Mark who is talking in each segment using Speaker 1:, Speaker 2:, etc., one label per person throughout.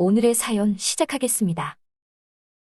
Speaker 1: 오늘의 사연 시작하겠습니다.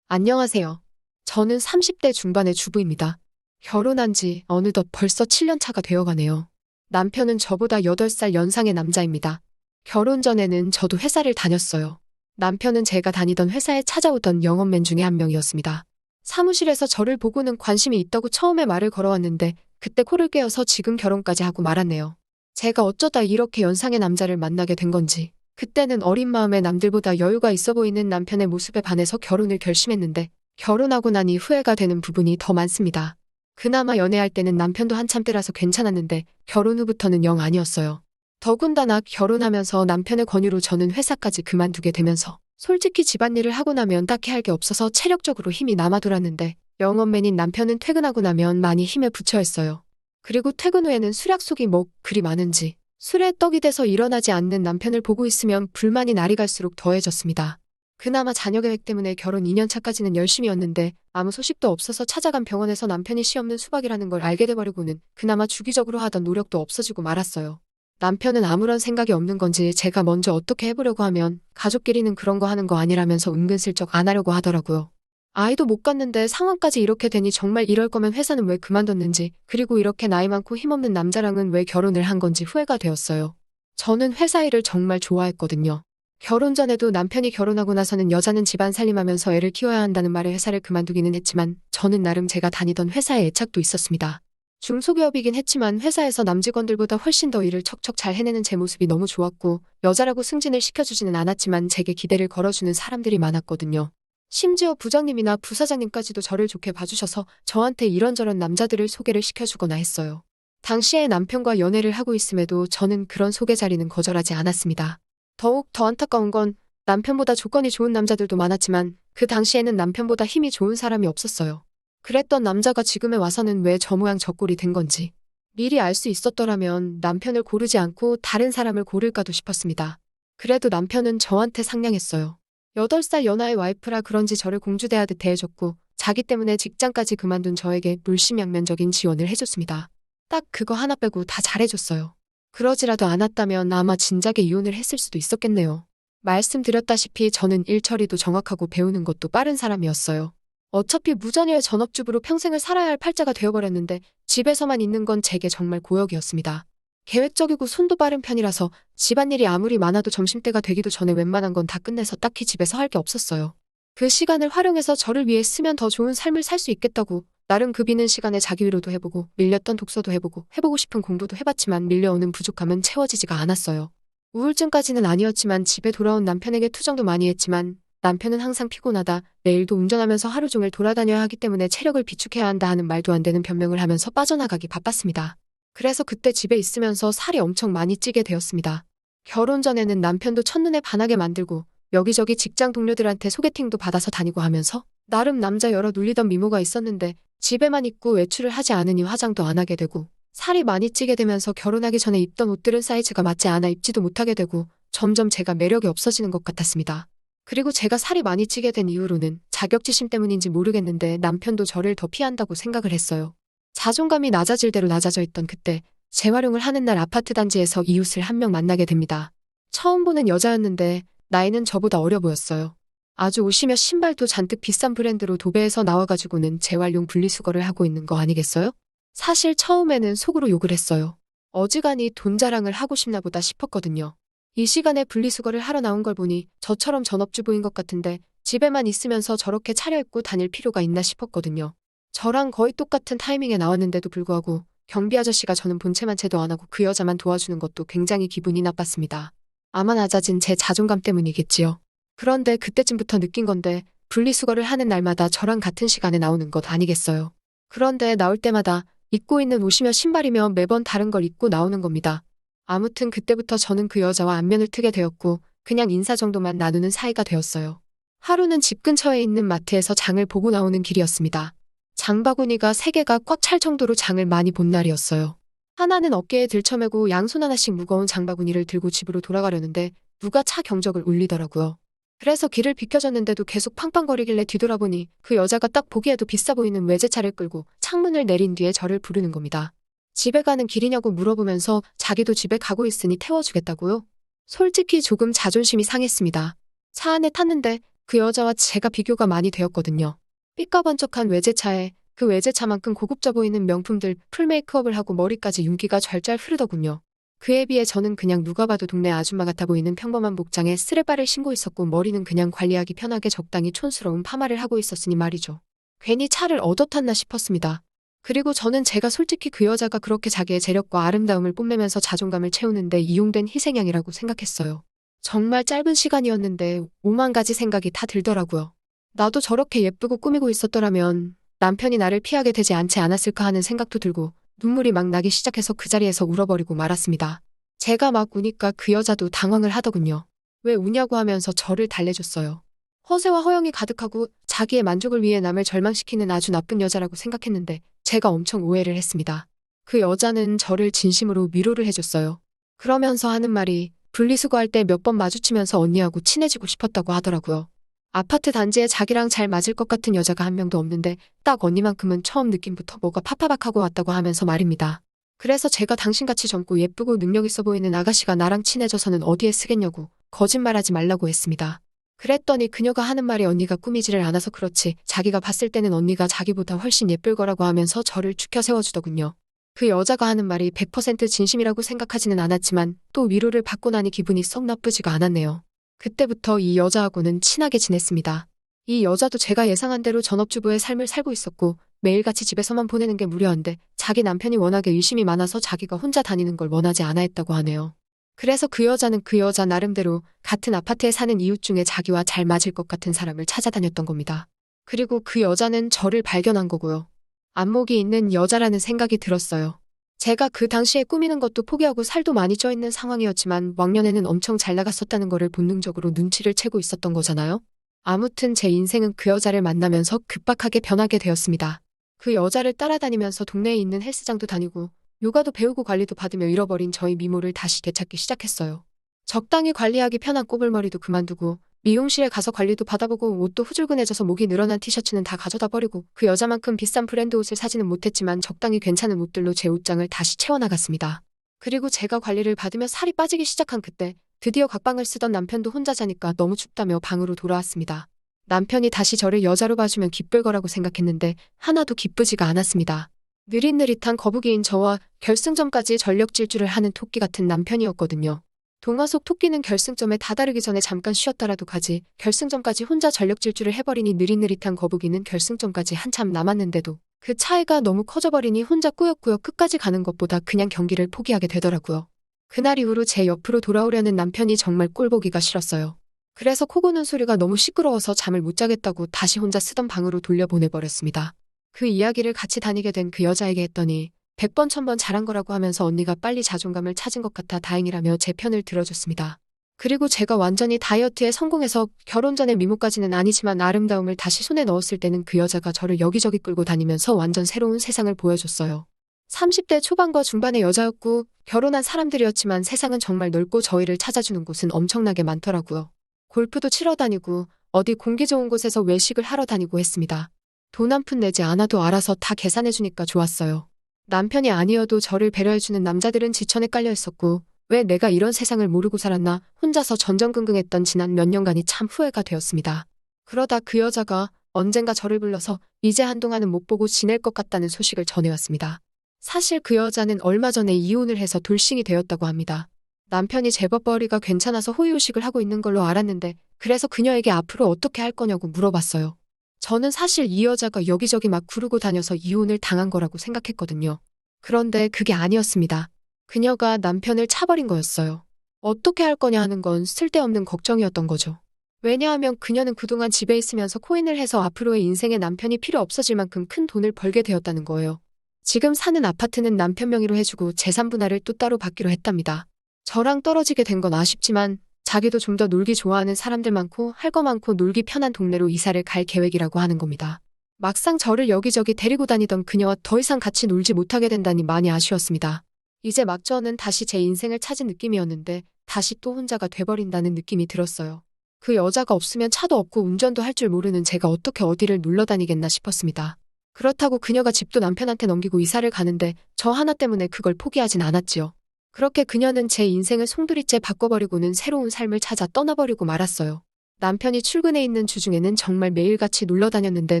Speaker 2: 안녕하세요. 저는 30대 중반의 주부입니다. 결혼한 지 어느덧 벌써 7년 차가 되어가네요. 남편은 저보다 8살 연상의 남자입니다. 결혼 전에는 저도 회사를 다녔어요. 남편은 제가 다니던 회사에 찾아오던 영업맨 중에 한 명이었습니다. 사무실에서 저를 보고는 관심이 있다고 처음에 말을 걸어왔는데 그때 코를 꿰어서 지금 결혼까지 하고 말았네요. 제가 어쩌다 이렇게 연상의 남자를 만나게 된 건지. 그때는 어린 마음에 남들보다 여유가 있어 보이는 남편의 모습에 반해서 결혼을 결심했는데 결혼하고 나니 후회가 되는 부분이 더 많습니다. 그나마 연애할 때는 남편도 한참 때라서 괜찮았는데 결혼 후부터는 영 아니었어요. 더군다나 결혼하면서 남편의 권유로 저는 회사까지 그만두게 되면서 솔직히 집안일을 하고 나면 딱히 할 게 없어서 체력적으로 힘이 남아돌았는데 영업맨인 남편은 퇴근하고 나면 많이 힘에 부처 했어요. 그리고 퇴근 후에는 술 약속이 뭐 그리 많은지 술에 떡이 돼서 일어나지 않는 남편을 보고 있으면 불만이 날이 갈수록 더해졌습니다. 그나마 자녀 계획 때문에 결혼 2년 차까지는 열심히였는데 아무 소식도 없어서 찾아간 병원에서 남편이 시 없는 수박이라는 걸 알게 돼버리고는 그나마 주기적으로 하던 노력도 없어지고 말았어요. 남편은 아무런 생각이 없는 건지 제가 먼저 어떻게 해보려고 하면 가족끼리는 그런 거 하는 거 아니라면서 은근슬쩍 안 하려고 하더라고요. 아이도 못 갖는데 상황까지 이렇게 되니 정말 이럴 거면 회사는 왜 그만뒀는지, 그리고 이렇게 나이 많고 힘없는 남자랑은 왜 결혼을 한 건지 후회가 되었어요. 저는 회사 일을 정말 좋아했거든요. 결혼 전에도 남편이 결혼하고 나서는 여자는 집안 살림하면서 애를 키워야 한다는 말에 회사를 그만두기는 했지만 저는 나름 제가 다니던 회사에 애착도 있었습니다. 중소기업이긴 했지만 회사에서 남직원들보다 훨씬 더 일을 척척 잘 해내는 제 모습이 너무 좋았고 여자라고 승진을 시켜주지는 않았지만 제게 기대를 걸어주는 사람들이 많았거든요. 심지어 부장님이나 부사장님까지도 저를 좋게 봐주셔서 저한테 이런저런 남자들을 소개를 시켜주거나 했어요. 당시에 남편과 연애를 하고 있음에도 저는 그런 소개 자리는 거절하지 않았습니다. 더욱 더 안타까운 건 남편보다 조건이 좋은 남자들도 많았지만 그 당시에는 남편보다 힘이 좋은 사람이 없었어요. 그랬던 남자가 지금에 와서는 왜 저 모양 저 꼴이 된 건지. 미리 알 수 있었더라면 남편을 고르지 않고 다른 사람을 고를까도 싶었습니다. 그래도 남편은 저한테 상냥했어요. 8살 연하의 와이프라 그런지 저를 공주대하듯 대해줬고 자기 때문에 직장까지 그만둔 저에게 물심양면적인 지원을 해줬습니다. 딱 그거 하나 빼고 다 잘해줬어요. 그러지라도 않았다면 아마 진작에 이혼을 했을 수도 있었겠네요. 말씀드렸다시피 저는 일 처리도 정확하고 배우는 것도 빠른 사람이었어요. 어차피 무자녀의 전업주부로 평생을 살아야 할 팔자가 되어버렸는데 집에서만 있는 건 제게 정말 고역이었습니다. 계획적이고 손도 빠른 편이라서 집안일이 아무리 많아도 점심때가 되기도 전에 웬만한 건 다 끝내서 딱히 집에서 할 게 없었어요. 그 시간을 활용해서 저를 위해 쓰면 더 좋은 삶을 살 수 있겠다고 나름 그 비는 시간에 자기 위로도 해보고 밀렸던 독서도 해보고 싶은 공부도 해봤지만 밀려오는 부족함은 채워지지가 않았어요. 우울증까지는 아니었지만 집에 돌아온 남편에게 투정도 많이 했지만 남편은 항상 피곤하다, 내일도 운전하면서 하루 종일 돌아다녀야 하기 때문에 체력을 비축해야 한다 하는 말도 안 되는 변명을 하면서 빠져나가기 바빴습니다. 그래서 그때 집에 있으면서 살이 엄청 많이 찌게 되었습니다. 결혼 전에는 남편도 첫눈에 반하게 만들고 여기저기 직장 동료들한테 소개팅도 받아서 다니고 하면서 나름 남자 여러 눌리던 미모가 있었는데 집에만 있고 외출을 하지 않으니 화장도 안 하게 되고 살이 많이 찌게 되면서 결혼하기 전에 입던 옷들은 사이즈가 맞지 않아 입지도 못하게 되고 점점 제가 매력이 없어지는 것 같았습니다. 그리고 제가 살이 많이 찌게 된 이후로는 자격지심 때문인지 모르겠는데 남편도 저를 더 피한다고 생각을 했어요. 자존감이 낮아질 대로 낮아져 있던 그때 재활용을 하는 날 아파트 단지에서 이웃을 한 명 만나게 됩니다. 처음 보는 여자였는데 나이는 저보다 어려 보였어요. 아주 옷이며 신발도 잔뜩 비싼 브랜드로 도배해서 나와가지고는 재활용 분리수거를 하고 있는 거 아니겠어요? 사실 처음에는 속으로 욕을 했어요. 어지간히 돈 자랑을 하고 싶나 보다 싶었거든요. 이 시간에 분리수거를 하러 나온 걸 보니 저처럼 전업주부인 것 같은데 집에만 있으면서 저렇게 차려입고 다닐 필요가 있나 싶었거든요. 저랑 거의 똑같은 타이밍에 나왔는데도 불구하고 경비 아저씨가 저는 본체만 채도 안 하고 그 여자만 도와주는 것도 굉장히 기분이 나빴습니다. 아마 낮아진 제 자존감 때문이겠지요. 그런데 그때쯤부터 느낀 건데 분리수거를 하는 날마다 저랑 같은 시간에 나오는 것 아니겠어요. 그런데 나올 때마다 입고 있는 옷이며 신발이며 매번 다른 걸 입고 나오는 겁니다. 아무튼 그때부터 저는 그 여자와 안면을 트게 되었고 그냥 인사 정도만 나누는 사이가 되었어요. 하루는 집 근처에 있는 마트에서 장을 보고 나오는 길이었습니다. 장바구니가 3개가 꽉 찰 정도로 장을 많이 본 날이었어요. 하나는 어깨에 들쳐매고 양손 하나씩 무거운 장바구니를 들고 집으로 돌아가려는데 누가 차 경적을 울리더라고요. 그래서 길을 비켜줬는데도 계속 팡팡거리길래 뒤돌아보니 그 여자가 딱 보기에도 비싸 보이는 외제차를 끌고 창문을 내린 뒤에 저를 부르는 겁니다. 집에 가는 길이냐고 물어보면서 자기도 집에 가고 있으니 태워주겠다고요? 솔직히 조금 자존심이 상했습니다. 차 안에 탔는데 그 여자와 제가 비교가 많이 되었거든요. 삐까번쩍한 외제차에 그 외제차만큼 고급져 보이는 명품들 풀 메이크업을 하고 머리까지 윤기가 좔좔 흐르더군요. 그에 비해 저는 그냥 누가 봐도 동네 아줌마 같아 보이는 평범한 복장에 쓰레빠를 신고 있었고 머리는 그냥 관리하기 편하게 적당히 촌스러운 파마를 하고 있었으니 말이죠. 괜히 차를 얻어 탔나 싶었습니다. 그리고 저는 제가 솔직히 그 여자가 그렇게 자기의 재력과 아름다움을 뽐내면서 자존감을 채우는데 이용된 희생양이라고 생각했어요. 정말 짧은 시간이었는데 오만 가지 생각이 다 들더라고요. 나도 저렇게 예쁘고 꾸미고 있었더라면 남편이 나를 피하게 되지 않지 않았을까 하는 생각도 들고 눈물이 막 나기 시작해서 그 자리에서 울어버리고 말았습니다. 제가 막 우니까 그 여자도 당황을 하더군요. 왜 우냐고 하면서 저를 달래줬어요. 허세와 허영이 가득하고 자기의 만족을 위해 남을 절망시키는 아주 나쁜 여자라고 생각했는데 제가 엄청 오해를 했습니다. 그 여자는 저를 진심으로 위로를 해줬어요. 그러면서 하는 말이 분리수거할 때 몇 번 마주치면서 언니하고 친해지고 싶었다고 하더라고요. 아파트 단지에 자기랑 잘 맞을 것 같은 여자가 한 명도 없는데 딱 언니만큼은 처음 느낌부터 뭐가 파파박하고 왔다고 하면서 말입니다. 그래서 제가 당신같이 젊고 예쁘고 능력 있어 보이는 아가씨가 나랑 친해져서는 어디에 쓰겠냐고 거짓말하지 말라고 했습니다. 그랬더니 그녀가 하는 말이 언니가 꾸미지를 않아서 그렇지 자기가 봤을 때는 언니가 자기보다 훨씬 예쁠 거라고 하면서 저를 죽여 세워주더군요. 그 여자가 하는 말이 100% 진심이라고 생각하지는 않았지만 또 위로를 받고 나니 기분이 썩 나쁘지가 않았네요. 그때부터 이 여자하고는 친하게 지냈습니다. 이 여자도 제가 예상한 대로 전업주부의 삶을 살고 있었고 매일같이 집에서만 보내는 게 무료한데 자기 남편이 워낙에 의심이 많아서 자기가 혼자 다니는 걸 원하지 않아 했다고 하네요. 그래서 그 여자는 그 여자 나름대로 같은 아파트에 사는 이웃 중에 자기와 잘 맞을 것 같은 사람을 찾아다녔던 겁니다. 그리고 그 여자는 저를 발견한 거고요. 안목이 있는 여자라는 생각이 들었어요. 제가 그 당시에 꾸미는 것도 포기하고 살도 많이 쪄있는 상황이었지만 왕년에는 엄청 잘 나갔었다는 거를 본능적으로 눈치를 채고 있었던 거잖아요. 아무튼 제 인생은 그 여자를 만나면서 급박하게 변하게 되었습니다. 그 여자를 따라다니면서 동네에 있는 헬스장도 다니고 요가도 배우고 관리도 받으며 잃어버린 저희 미모를 다시 되찾기 시작했어요. 적당히 관리하기 편한 꼬불머리도 그만두고 미용실에 가서 관리도 받아보고 옷도 후줄근해져서 목이 늘어난 티셔츠는 다 가져다 버리고 그 여자만큼 비싼 브랜드 옷을 사지는 못했지만 적당히 괜찮은 옷들로 제 옷장을 다시 채워나갔습니다. 그리고 제가 관리를 받으며 살이 빠지기 시작한 그때 드디어 각방을 쓰던 남편도 혼자 자니까 너무 춥다며 방으로 돌아왔습니다. 남편이 다시 저를 여자로 봐주면 기쁠 거라고 생각했는데 하나도 기쁘지가 않았습니다. 느릿느릿한 거북이인 저와 결승점까지 전력 질주를 하는 토끼 같은 남편이었거든요. 동화 속 토끼는 결승점에 다다르기 전에 잠깐 쉬었다라도 가지 결승점까지 혼자 전력 질주를 해버리니 느릿느릿한 거북이는 결승점까지 한참 남았는데도 그 차이가 너무 커져버리니 혼자 꾸역꾸역 끝까지 가는 것보다 그냥 경기를 포기하게 되더라고요. 그날 이후로 제 옆으로 돌아오려는 남편이 정말 꼴보기가 싫었어요. 그래서 코 고는 소리가 너무 시끄러워서 잠을 못 자겠다고 다시 혼자 쓰던 방으로 돌려보내버렸습니다. 그 이야기를 같이 다니게 된 그 여자에게 했더니 100번 1000번 잘한 거라고 하면서 언니가 빨리 자존감을 찾은 것 같아 다행이라며 제 편을 들어줬습니다. 그리고 제가 완전히 다이어트에 성공해서 결혼 전에 미모까지는 아니지만 아름다움을 다시 손에 넣었을 때는 그 여자가 저를 여기저기 끌고 다니면서 완전 새로운 세상을 보여줬어요. 30대 초반과 중반의 여자였고 결혼한 사람들이었지만 세상은 정말 넓고 저희를 찾아주는 곳은 엄청나게 많더라고요. 골프도 치러 다니고 어디 공기 좋은 곳에서 외식을 하러 다니고 했습니다. 돈 한 푼 내지 않아도 알아서 다 계산해주니까 좋았어요. 남편이 아니어도 저를 배려해주는 남자들은 지천에 깔려 있었고 왜 내가 이런 세상을 모르고 살았나 혼자서 전전긍긍했던 지난 몇 년간이 참 후회가 되었습니다. 그러다 그 여자가 언젠가 저를 불러서 이제 한동안은 못 보고 지낼 것 같다는 소식을 전해왔습니다. 사실 그 여자는 얼마 전에 이혼을 해서 돌싱이 되었다고 합니다. 남편이 제법 벌이가 괜찮아서 호의호식을 하고 있는 걸로 알았는데 그래서 그녀에게 앞으로 어떻게 할 거냐고 물어봤어요. 저는 사실 이 여자가 여기저기 막 구르고 다녀서 이혼을 당한 거라고 생각했거든요. 그런데 그게 아니었습니다. 그녀가 남편을 차버린 거였어요. 어떻게 할 거냐 하는 건 쓸데없는 걱정이었던 거죠. 왜냐하면 그녀는 그동안 집에 있으면서 코인을 해서 앞으로의 인생에 남편이 필요 없어질 만큼 큰 돈을 벌게 되었다는 거예요. 지금 사는 아파트는 남편 명의로 해주고 재산 분할을 또 따로 받기로 했답니다. 저랑 떨어지게 된 건 아쉽지만 자기도 좀 더 놀기 좋아하는 사람들 많고 할 거 많고 놀기 편한 동네로 이사를 갈 계획이라고 하는 겁니다. 막상 저를 여기저기 데리고 다니던 그녀와 더 이상 같이 놀지 못하게 된다니 많이 아쉬웠습니다. 이제 막 저는 다시 제 인생을 찾은 느낌이었는데 다시 또 혼자가 돼버린다는 느낌이 들었어요. 그 여자가 없으면 차도 없고 운전도 할 줄 모르는 제가 어떻게 어디를 놀러 다니겠나 싶었습니다. 그렇다고 그녀가 집도 남편한테 넘기고 이사를 가는데 저 하나 때문에 그걸 포기하진 않았지요. 그렇게 그녀는 제 인생을 송두리째 바꿔버리고는 새로운 삶을 찾아 떠나버리고 말았어요. 남편이 출근해 있는 주중에는 정말 매일같이 놀러 다녔는데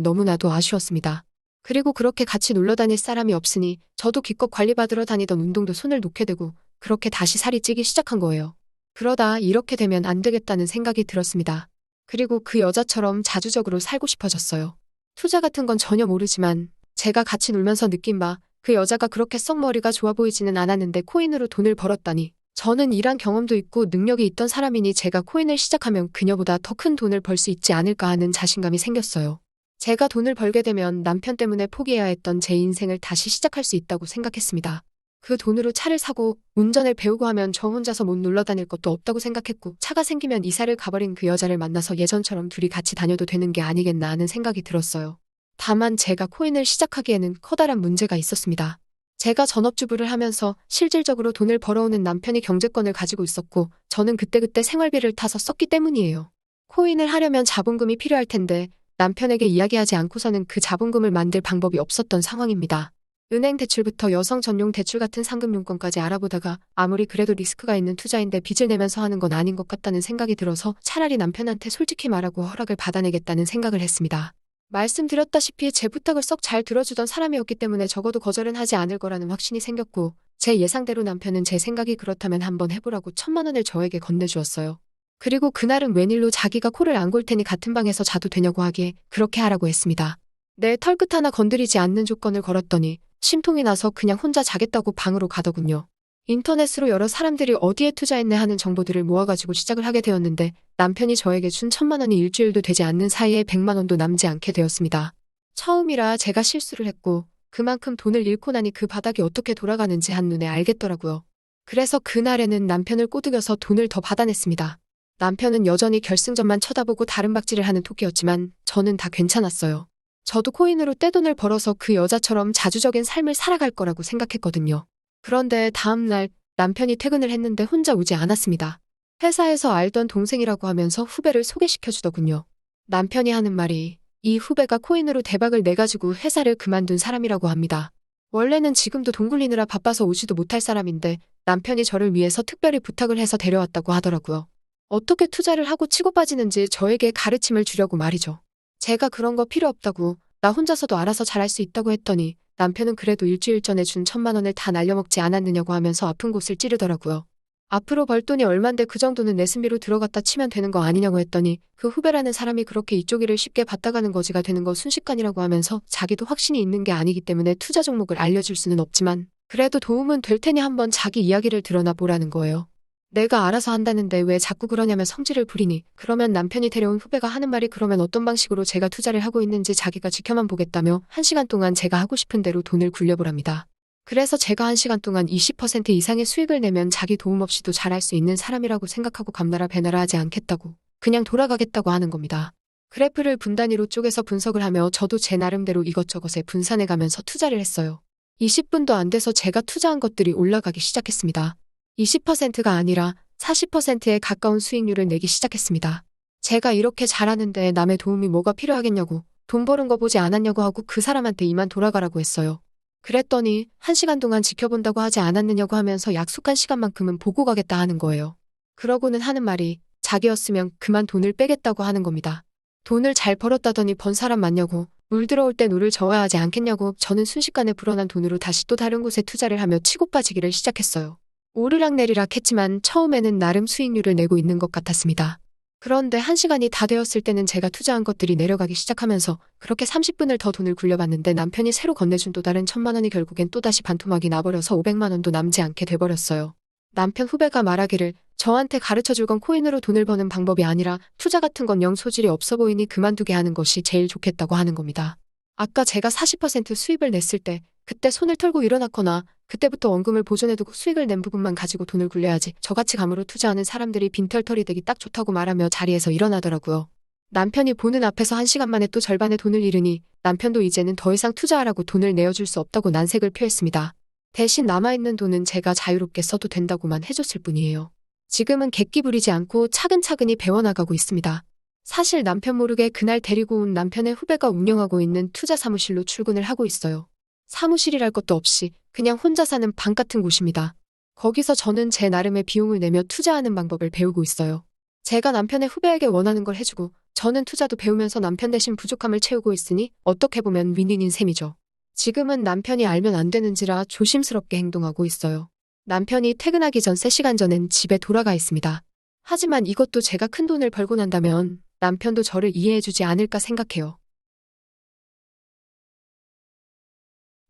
Speaker 2: 너무나도 아쉬웠습니다. 그리고 그렇게 같이 놀러 다닐 사람이 없으니 저도 기껏 관리받으러 다니던 운동도 손을 놓게 되고 그렇게 다시 살이 찌기 시작한 거예요. 그러다 이렇게 되면 안 되겠다는 생각이 들었습니다. 그리고 그 여자처럼 자주적으로 살고 싶어졌어요. 투자 같은 건 전혀 모르지만 제가 같이 놀면서 느낀 바 그 여자가 그렇게 썩 머리가 좋아 보이지는 않았는데 코인으로 돈을 벌었다니 저는 일한 경험도 있고 능력이 있던 사람이니 제가 코인을 시작하면 그녀보다 더 큰 돈을 벌 수 있지 않을까 하는 자신감이 생겼어요. 제가 돈을 벌게 되면 남편 때문에 포기해야 했던 제 인생을 다시 시작할 수 있다고 생각했습니다. 그 돈으로 차를 사고 운전을 배우고 하면 저 혼자서 못 놀러 다닐 것도 없다고 생각했고 차가 생기면 이사를 가버린 그 여자를 만나서 예전처럼 둘이 같이 다녀도 되는 게 아니겠나 하는 생각이 들었어요. 다만 제가 코인을 시작하기에는 커다란 문제가 있었습니다. 제가 전업주부를 하면서 실질적으로 돈을 벌어오는 남편이 경제권을 가지고 있었고 저는 그때그때 생활비를 타서 썼기 때문이에요. 코인을 하려면 자본금이 필요할 텐데 남편에게 이야기하지 않고서는 그 자본금을 만들 방법이 없었던 상황입니다. 은행 대출부터 여성 전용 대출 같은 상금융권까지 알아보다가 아무리 그래도 리스크가 있는 투자인데 빚을 내면서 하는 건 아닌 것 같다는 생각이 들어서 차라리 남편한테 솔직히 말하고 허락을 받아내겠다는 생각을 했습니다. 말씀드렸다시피 제 부탁을 썩 잘 들어주던 사람이었기 때문에 적어도 거절은 하지 않을 거라는 확신이 생겼고 제 예상대로 남편은 제 생각이 그렇다면 한번 해보라고 1,000만 원을 저에게 건네주었어요. 그리고 그날은 웬일로 자기가 코를 안 골 테니 같은 방에서 자도 되냐고 하기에 그렇게 하라고 했습니다. 내 털끝 하나 건드리지 않는 조건을 걸었더니 심통이 나서 그냥 혼자 자겠다고 방으로 가더군요. 인터넷으로 여러 사람들이 어디에 투자했네 하는 정보들을 모아가지고 시작을 하게 되었는데 남편이 저에게 준 1,000만 원이 일주일도 되지 않는 사이에 100만 원도 남지 않게 되었습니다. 처음이라 제가 실수를 했고 그만큼 돈을 잃고 나니 그 바닥이 어떻게 돌아가는지 한눈에 알겠더라고요. 그래서 그날에는 남편을 꼬드겨서 돈을 더 받아냈습니다. 남편은 여전히 결승전만 쳐다보고 다른 박질을 하는 토끼였지만 저는 다 괜찮았어요. 저도 코인으로 떼돈을 벌어서 그 여자처럼 자주적인 삶을 살아갈 거라고 생각했거든요. 그런데 다음날 남편이 퇴근을 했는데 혼자 오지 않았습니다. 회사에서 알던 동생이라고 하면서 후배를 소개시켜주더군요. 남편이 하는 말이 이 후배가 코인으로 대박을 내가지고 회사를 그만둔 사람이라고 합니다. 원래는 지금도 돈 굴리느라 바빠서 오지도 못할 사람인데 남편이 저를 위해서 특별히 부탁을 해서 데려왔다고 하더라고요. 어떻게 투자를 하고 치고 빠지는지 저에게 가르침을 주려고 말이죠. 제가 그런 거 필요 없다고 나 혼자서도 알아서 잘할 수 있다고 했더니 남편은 그래도 일주일 전에 준 1,000만 원을 다 날려먹지 않았느냐고 하면서 아픈 곳을 찌르더라고요. 앞으로 벌 돈이 얼만데 그 정도는 내 순비로 들어갔다 치면 되는 거 아니냐고 했더니 그 후배라는 사람이 그렇게 이쪽 일을 쉽게 봤다가는 거지가 되는 거 순식간이라고 하면서 자기도 확신이 있는 게 아니기 때문에 투자 종목을 알려줄 수는 없지만 그래도 도움은 될 테니 한번 자기 이야기를 들어나 보라는 거예요. 내가 알아서 한다는데 왜 자꾸 그러냐며 성질을 부리니 그러면 남편이 데려온 후배가 하는 말이 그러면 어떤 방식으로 제가 투자를 하고 있는지 자기가 지켜만 보겠다며 1시간 동안 제가 하고 싶은 대로 돈을 굴려보랍니다. 그래서 제가 1시간 동안 20% 이상의 수익을 내면 자기 도움 없이도 잘할 수 있는 사람이라고 생각하고 감나라 배나라 하지 않겠다고 그냥 돌아가겠다고 하는 겁니다. 그래프를 분 단위로 쪼개서 분석을 하며 저도 제 나름대로 이것저것에 분산해가면서 투자를 했어요. 20분도 안 돼서 제가 투자한 것들이 올라가기 시작했습니다. 20%가 아니라 40%에 가까운 수익률을 내기 시작했습니다. 제가 이렇게 잘하는데 남의 도움이 뭐가 필요하겠냐고 돈 버는 거 보지 않았냐고 하고 그 사람한테 이만 돌아가라고 했어요. 그랬더니 1시간 동안 지켜본다고 하지 않았느냐고 하면서 약속한 시간만큼은 보고 가겠다 하는 거예요. 그러고는 하는 말이 자기였으면 그만 돈을 빼겠다고 하는 겁니다. 돈을 잘 벌었다더니 번 사람 맞냐고 물 들어올 때 노를 저어야 하지 않겠냐고 저는 순식간에 불어난 돈으로 다시 또 다른 곳에 투자를 하며 치고 빠지기를 시작했어요. 오르락내리락 했지만 처음에는 나름 수익률을 내고 있는 것 같았습니다. 그런데 1시간이 다 되었을 때는 제가 투자한 것들이 내려가기 시작하면서 그렇게 30분을 더 돈을 굴려봤는데 남편이 새로 건네준 또 다른 1,000만 원이 결국엔 또다시 반토막이 나버려서 500만 원도 남지 않게 돼버렸어요. 남편 후배가 말하기를 저한테 가르쳐줄 건 코인으로 돈을 버는 방법이 아니라 투자 같은 건 영 소질이 없어 보이니 그만두게 하는 것이 제일 좋겠다고 하는 겁니다. 아까 제가 40% 수입을 냈을 때 그때 손을 털고 일어났거나 그때부터 원금을 보존해두고 수익을 낸 부분만 가지고 돈을 굴려야지 저같이 감으로 투자하는 사람들이 빈털털이 되기 딱 좋다고 말하며 자리에서 일어나더라고요. 남편이 보는 앞에서 1시간 만에 또 절반의 돈을 잃으니 남편도 이제는 더 이상 투자하라고 돈을 내어줄 수 없다고 난색을 표했습니다. 대신 남아있는 돈은 제가 자유롭게 써도 된다고만 해줬을 뿐이에요. 지금은 객기 부리지 않고 차근차근히 배워나가고 있습니다. 사실 남편 모르게 그날 데리고 온 남편의 후배가 운영하고 있는 투자 사무실로 출근을 하고 있어요. 사무실이랄 것도 없이 그냥 혼자 사는 방 같은 곳입니다. 거기서 저는 제 나름의 비용을 내며 투자하는 방법을 배우고 있어요. 제가 남편의 후배에게 원하는 걸 해주고 저는 투자도 배우면서 남편 대신 부족함을 채우고 있으니 어떻게 보면 윈윈인 셈이죠. 지금은 남편이 알면 안 되는지라 조심스럽게 행동하고 있어요. 남편이 퇴근하기 전 3시간 전엔 집에 돌아가 있습니다. 하지만 이것도 제가 큰 돈을 벌고 난다면 남편도 저를 이해해주지 않을까 생각해요.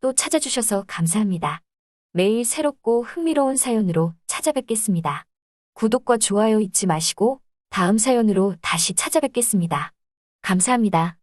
Speaker 1: 또 찾아주셔서 감사합니다. 매일 새롭고 흥미로운 사연으로 찾아뵙겠습니다. 구독과 좋아요 잊지 마시고 다음 사연으로 다시 찾아뵙겠습니다. 감사합니다.